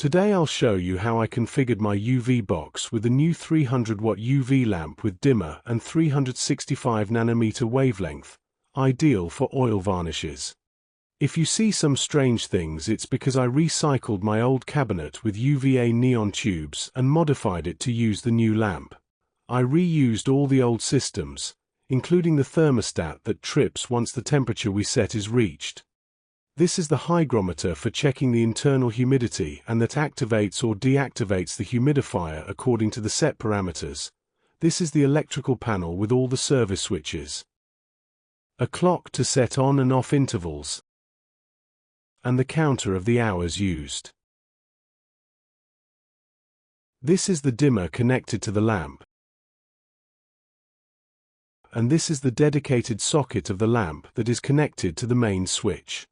Today I'll show you how I configured my UVbox with the new 300-watt UV lamp with dimmer and 365nm wavelength, ideal for oil varnishes. If you see some strange things, it's because I recycled my old cabinet with UVA neon tubes and modified it to use the new lamp. I reused all the old systems, including the thermostat that trips once the temperature we set is reached. This is the hygrometer for checking the internal humidity and that activates or deactivates the humidifier according to the set parameters. This is the electrical panel with all the service switches. A clock to set on and off intervals, and the counter of the hours used. This is the dimmer connected to the lamp, and this is the dedicated socket of the lamp that is connected to the main switch.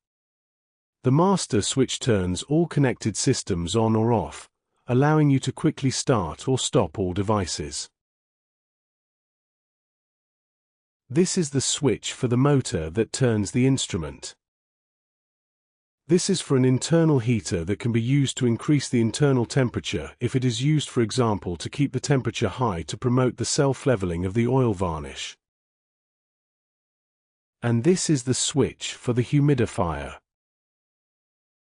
The master switch turns all connected systems on or off, allowing you to quickly start or stop all devices. This is the switch for the motor that turns the instrument. This is for an internal heater that can be used to increase the internal temperature if it is used, for example, to keep the temperature high to promote the self-leveling of the oil varnish. And this is the switch for the humidifier.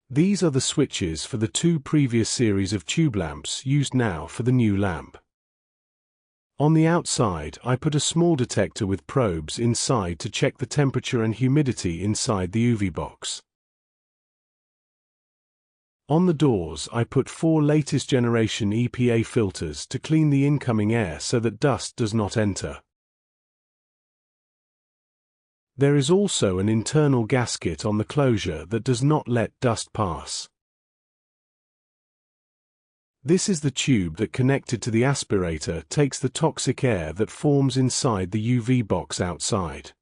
These are the switches for the two previous series of tube lamps used now for the new lamp. On the outside, I put a small detector with probes inside to check the temperature and humidity inside the UVbox. On the doors, I put 4 latest generation EPA filters to clean the incoming air so that dust does not enter. There is also an internal gasket on the closure that does not let dust pass. This is the tube that, connected to the aspirator, takes the toxic air that forms inside the UVbox outside.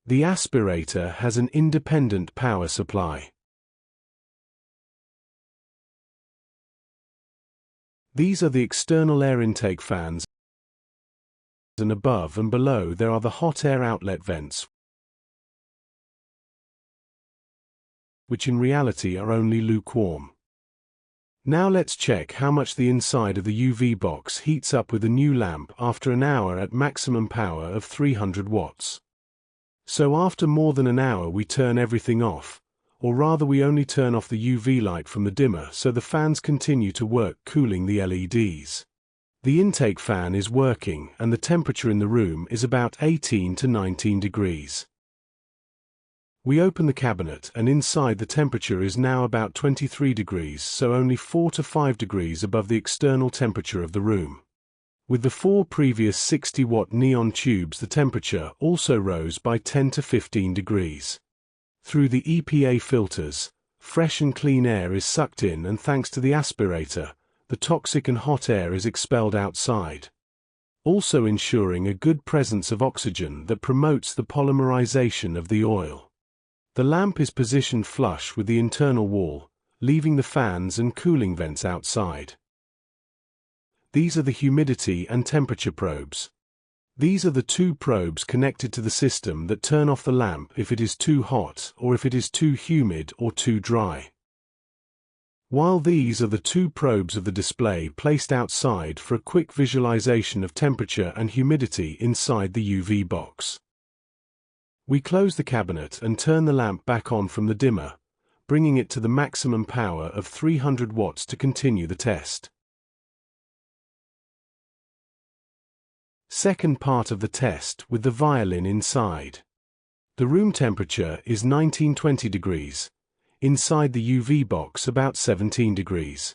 The aspirator has an independent power supply. These are the external air intake fans, and above and below there are the hot air outlet vents, which in reality are only lukewarm. Now let's check how much the inside of the UVbox heats up with the new lamp after an hour at maximum power of 300 watts. So after more than an hour we turn everything off, or rather we only turn off the UV light from the dimmer so the fans continue to work, cooling the LEDs. The intake fan is working and the temperature in the room is about 18 to 19 degrees. We open the cabinet and inside the temperature is now about 23 degrees, so only 4 to 5 degrees above the external temperature of the room. With the 4 previous 60-watt neon tubes, the temperature also rose by 10 to 15 degrees. Through the EPA filters, fresh and clean air is sucked in, and thanks to the aspirator, the toxic and hot air is expelled outside, also ensuring a good presence of oxygen that promotes the polymerization of the oil. The lamp is positioned flush with the internal wall, leaving the fans and cooling vents outside. These are the humidity and temperature probes. These are the 2 probes connected to the system that turn off the lamp if it is too hot or if it is too humid or too dry. While these are the 2 probes of the display placed outside for a quick visualization of temperature and humidity inside the UVbox. We close the cabinet and turn the lamp back on from the dimmer, bringing it to the maximum power of 300 watts to continue the test. Second part of the test with the violin inside. The room temperature is 19-20 degrees. Inside the UVbox about 17 degrees.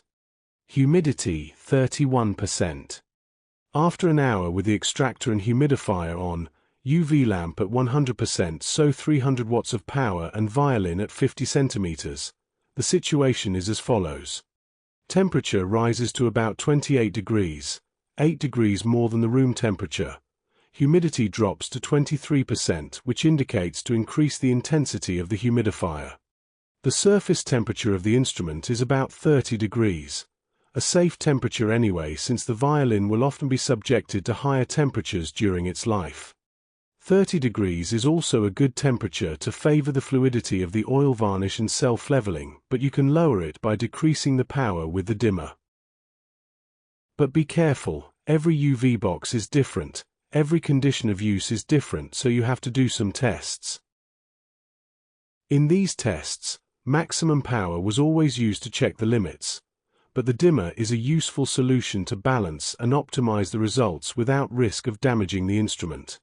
Humidity 31%. After an hour with the extractor and humidifier on, UV lamp at 100%, so 300 watts of power, and violin at 50 centimeters. The situation is as follows. Temperature rises to about 28 degrees, 8 degrees more than the room temperature. Humidity drops to 23%, which indicates to increase the intensity of the humidifier. The surface temperature of the instrument is about 30 degrees. A safe temperature anyway, since the violin will often be subjected to higher temperatures during its life. 30 degrees is also a good temperature to favor the fluidity of the oil varnish and self-leveling, but you can lower it by decreasing the power with the dimmer. But be careful, every UV box is different, every condition of use is different, so you have to do some tests. In these tests, maximum power was always used to check the limits, but the dimmer is a useful solution to balance and optimize the results without risk of damaging the instrument.